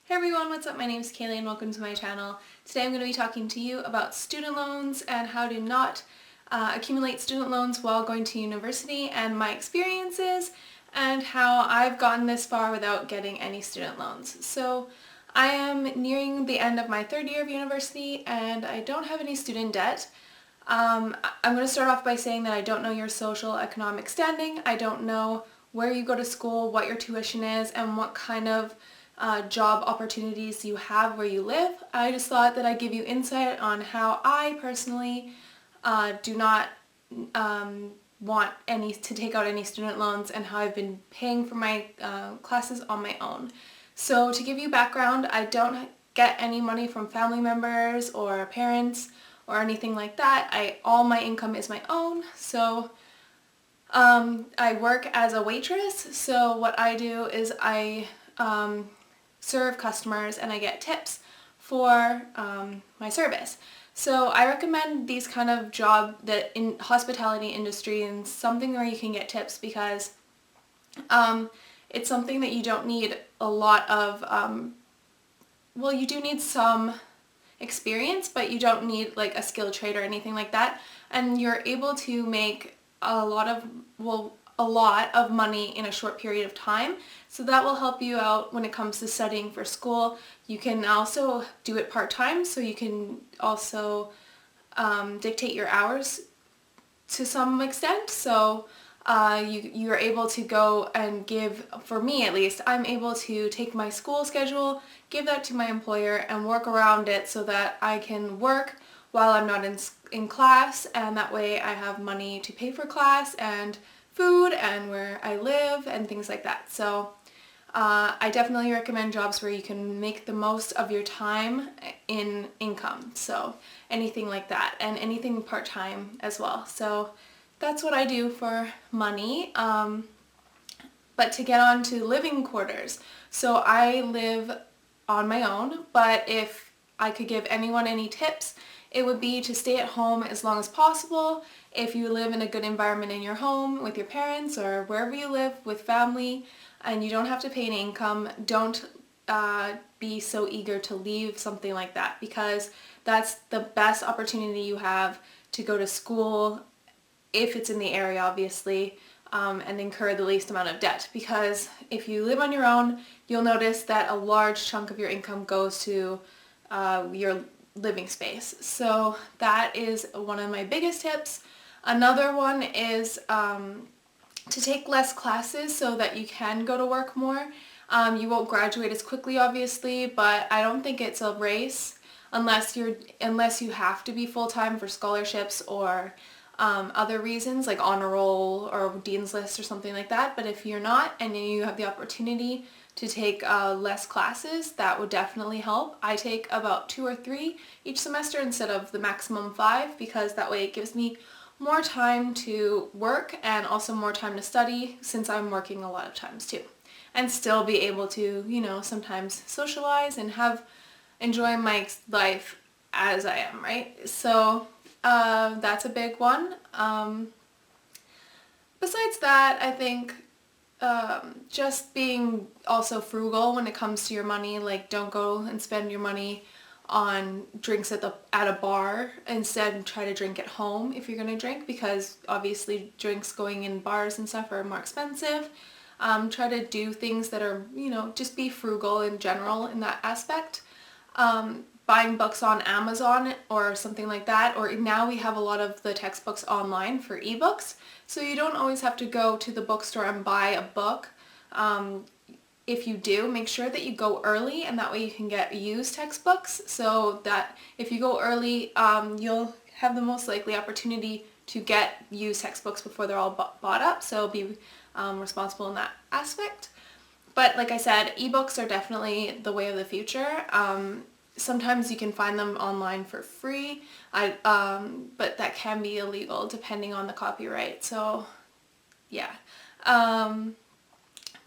Hey everyone, what's up? My name is Kaylee and welcome to my channel. Today I'm going to be talking to you about student loans and how to not accumulate student loans while going to university and my experiences and how I've gotten this far without getting any student loans. So I am nearing the end of my third year of university and I don't have any student debt. I'm going to start off by saying that I don't know your social economic standing. I don't know where you go to school, what your tuition is, and what kind of job opportunities you have where you live. I just thought that I'd give you insight on how I personally do not want to take out any student loans and how I've been paying for my classes on my own. So to give you background, I don't get any money from family members or parents or anything like that. All my income is my own. So I work as a waitress. So what I do is I serve customers and I get tips for my service. So I recommend these kind of job that in hospitality industry and something where you can get tips because it's something that you don't need a lot of, well, you do need some experience, but you don't need like a skilled trade or anything like that, and you're able to make a lot of money in a short period of time. So that will help you out when it comes to studying for school. You can also do it part-time, so you can also dictate your hours to some extent. So you're able to go and give, for me at least, I'm able to take my school schedule, give that to my employer and work around it so that I can work while I'm not in class, and that way I have money to pay for class and food and where I live and things like that. So I definitely recommend jobs where you can make the most of your time in income. So anything like that, and anything part-time as well. So that's what I do for money. But to get on to living quarters. So I live on my own, but if I could give anyone any tips, it would be to stay at home as long as possible. If you live in a good environment in your home with your parents or wherever you live with family and you don't have to pay an income, don't be so eager to leave something like that, because that's the best opportunity you have to go to school, if it's in the area obviously, and incur the least amount of debt. Because if you live on your own, you'll notice that a large chunk of your income goes to your living space. So that is one of my biggest tips. Another one is to take less classes so that you can go to work more. You won't graduate as quickly obviously, but I don't think it's a race unless you have to be full-time for scholarships or other reasons like honor roll or dean's list or something like that. But if you're not and you have the opportunity to take less classes, that would definitely help. I take about 2 or 3 each semester instead of the maximum 5, because that way it gives me more time to work and also more time to study, since I'm working a lot of times too, and still be able to, sometimes socialize and enjoy my life as I am, right? So that's a big one. Besides that, I think just being also frugal when it comes to your money. Like, don't go and spend your money on drinks at a bar. Instead, try to drink at home if you're going to drink, because obviously drinks going in bars and stuff are more expensive. Try to do things that are, just be frugal in general in that aspect. Buying books on Amazon or something like that, or now we have a lot of the textbooks online for ebooks, so you don't always have to go to the bookstore and buy a book. If you do, make sure that you go early, and that way you can get used textbooks, so that if you go early, you'll have the most likely opportunity to get used textbooks before they're all bought up, so be responsible in that aspect. But like I said, ebooks are definitely the way of the future. Sometimes you can find them online for free, but that can be illegal depending on the copyright. So yeah.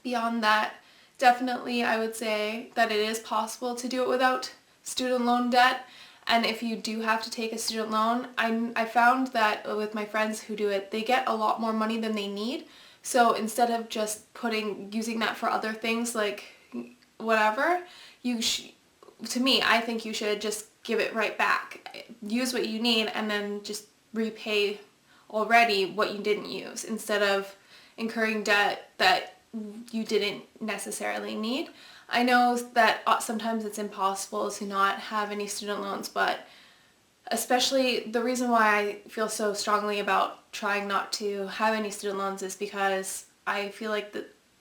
Beyond that, definitely I would say that it is possible to do it without student loan debt. And if you do have to take a student loan, I found that with my friends who do it, they get a lot more money than they need. So instead of just using that for other things like whatever, to me, I think you should just give it right back. Use what you need and then just repay already what you didn't use instead of incurring debt that you didn't necessarily need. I know that sometimes it's impossible to not have any student loans, but especially the reason why I feel so strongly about trying not to have any student loans is because I feel like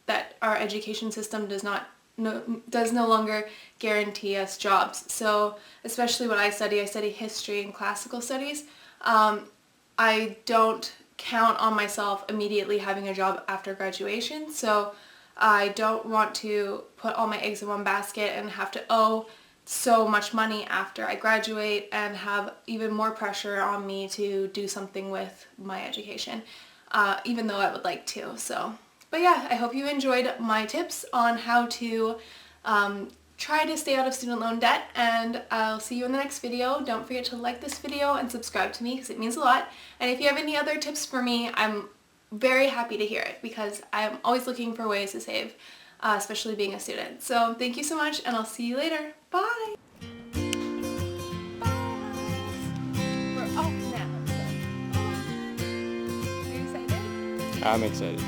that our education system does no longer guarantee us jobs. So especially what I study history and classical studies. I don't count on myself immediately having a job after graduation, so I don't want to put all my eggs in one basket and have to owe so much money after I graduate and have even more pressure on me to do something with my education, even though I would like to. But yeah, I hope you enjoyed my tips on how to try to stay out of student loan debt, and I'll see you in the next video. Don't forget to like this video and subscribe to me because it means a lot. And if you have any other tips for me, I'm very happy to hear it because I'm always looking for ways to save, especially being a student. So thank you so much, and I'll see you later. Bye! We're off now. Are you excited? I'm excited.